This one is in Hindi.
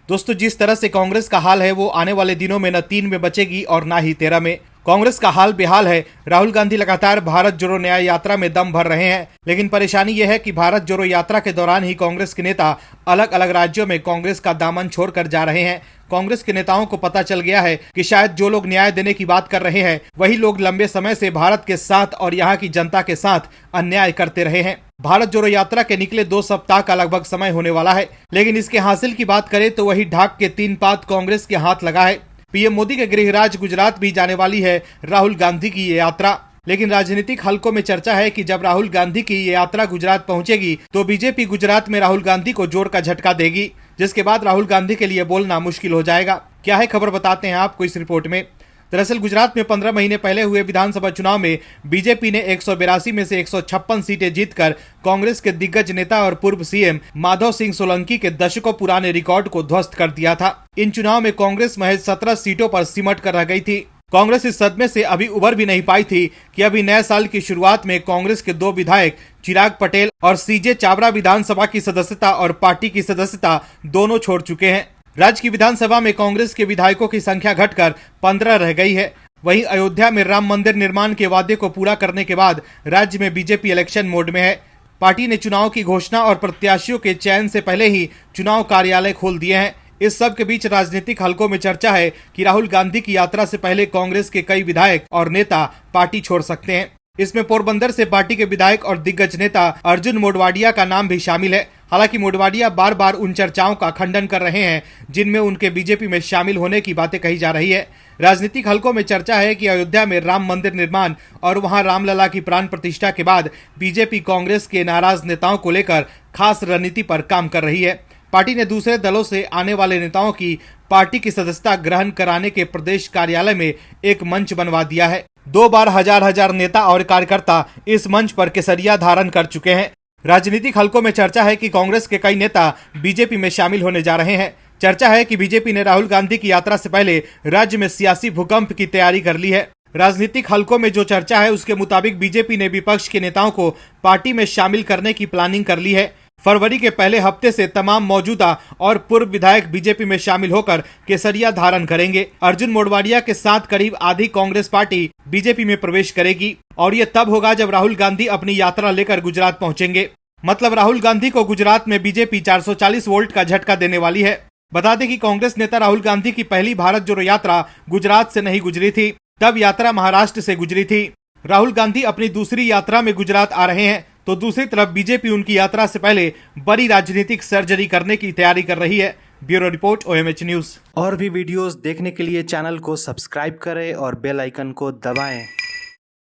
दोस्तों, जिस तरह से कांग्रेस का हाल है वो आने वाले दिनों में न 3 में बचेगी और ना ही 13 में। कांग्रेस का हाल बेहाल है। राहुल गांधी लगातार भारत जोड़ो न्याय यात्रा में दम भर रहे हैं, लेकिन परेशानी यह है कि भारत जोड़ो यात्रा के दौरान ही कांग्रेस के नेता अलग अलग राज्यों में कांग्रेस का दामन छोड़कर जा रहे हैं। कांग्रेस के नेताओं को पता चल गया है कि शायद जो लोग न्याय देने की बात कर रहे हैं वही लोग लंबे समय से भारत के साथ और यहाँ की जनता के साथ अन्याय करते रहे हैं। भारत जोड़ो यात्रा के निकले 2 सप्ताह का लगभग समय होने वाला है, लेकिन इसके हासिल की बात करें तो वही ढाक के 3 पात कांग्रेस के हाथ लगा है। पीएम मोदी के गृहराज गुजरात भी जाने वाली है राहुल गांधी की ये यात्रा। लेकिन राजनीतिक हलकों में चर्चा है कि जब राहुल गांधी की ये यात्रा गुजरात पहुंचेगी तो बीजेपी गुजरात में राहुल गांधी को जोर का झटका देगी, जिसके बाद राहुल गांधी के लिए बोलना मुश्किल हो जाएगा। क्या है खबर, बताते हैं आपको इस रिपोर्ट में। दरअसल गुजरात में 15 महीने पहले हुए विधानसभा चुनाव में बीजेपी ने 182 में से 156 सीटें जीतकर कांग्रेस के दिग्गज नेता और पूर्व सीएम माधव सिंह सोलंकी के दशकों पुराने रिकॉर्ड को ध्वस्त कर दिया था। इन चुनाव में कांग्रेस महज 17 सीटों पर सिमट कर रह गई थी। कांग्रेस इस सदमे से अभी उबर भी नहीं पाई थी कि अभी नए साल की शुरुआत में कांग्रेस के 2 विधायक चिराग पटेल और सीजे चावड़ा विधानसभा की सदस्यता और पार्टी की सदस्यता दोनों छोड़ चुके हैं। राज्य की विधानसभा में कांग्रेस के विधायकों की संख्या घटकर 15 रह गई है। वहीं अयोध्या में राम मंदिर निर्माण के वादे को पूरा करने के बाद राज्य में बीजेपी इलेक्शन मोड में है। पार्टी ने चुनाव की घोषणा और प्रत्याशियों के चयन से पहले ही चुनाव कार्यालय खोल दिए हैं। इस सब के बीच राजनीतिक हलकों में चर्चा है कि राहुल गांधी की यात्रा से पहले कांग्रेस के कई विधायक और नेता पार्टी छोड़ सकते हैं। इसमें पोरबंदर से पार्टी के विधायक और दिग्गज नेता अर्जुन मोढवाडिया का नाम भी शामिल है। हालांकि मोढवाडिया बार बार उन चर्चाओं का खंडन कर रहे हैं जिनमें उनके बीजेपी में शामिल होने की बातें कही जा रही है। राजनीतिक हलकों में चर्चा है कि अयोध्या में राम मंदिर निर्माण और वहां रामलला की प्राण प्रतिष्ठा के बाद बीजेपी कांग्रेस के नाराज नेताओं को लेकर खास रणनीति पर काम कर रही है। पार्टी ने दूसरे दलों से आने वाले नेताओं की पार्टी की सदस्यता ग्रहण कराने के प्रदेश कार्यालय में एक मंच बनवा दिया है। 2 बार हजार नेता और कार्यकर्ता इस मंच पर केसरिया धारण कर चुके हैं। राजनीतिक हलकों में चर्चा है कि कांग्रेस के कई नेता बीजेपी में शामिल होने जा रहे हैं। चर्चा है कि बीजेपी ने राहुल गांधी की यात्रा से पहले राज्य में सियासी भूकंप की तैयारी कर ली है। राजनीतिक हलकों में जो चर्चा है उसके मुताबिक बीजेपी ने विपक्ष के नेताओं को पार्टी में शामिल करने की प्लानिंग कर ली है। फरवरी के पहले हफ्ते से तमाम मौजूदा और पूर्व विधायक बीजेपी में शामिल होकर केसरिया धारण करेंगे। अर्जुन मोढवाडिया के साथ करीब आधी कांग्रेस पार्टी बीजेपी में प्रवेश करेगी और ये तब होगा जब राहुल गांधी अपनी यात्रा लेकर गुजरात पहुंचेंगे। मतलब राहुल गांधी को गुजरात में बीजेपी 440 वोल्ट का झटका देने वाली है। बता दें कि कांग्रेस नेता राहुल गांधी की पहली भारत जोड़ो यात्रा गुजरात से नहीं गुजरी थी, तब यात्रा महाराष्ट्र से गुजरी थी। राहुल गांधी अपनी दूसरी यात्रा में गुजरात आ रहे हैं, तो दूसरी तरफ बीजेपी उनकी यात्रा से पहले बड़ी राजनीतिक सर्जरी करने की तैयारी कर रही है। Bureau report, OMH news. और भी वीडियोस देखने के लिए चैनल को सब्सक्राइब करें और बेल आइकन को दबाएं।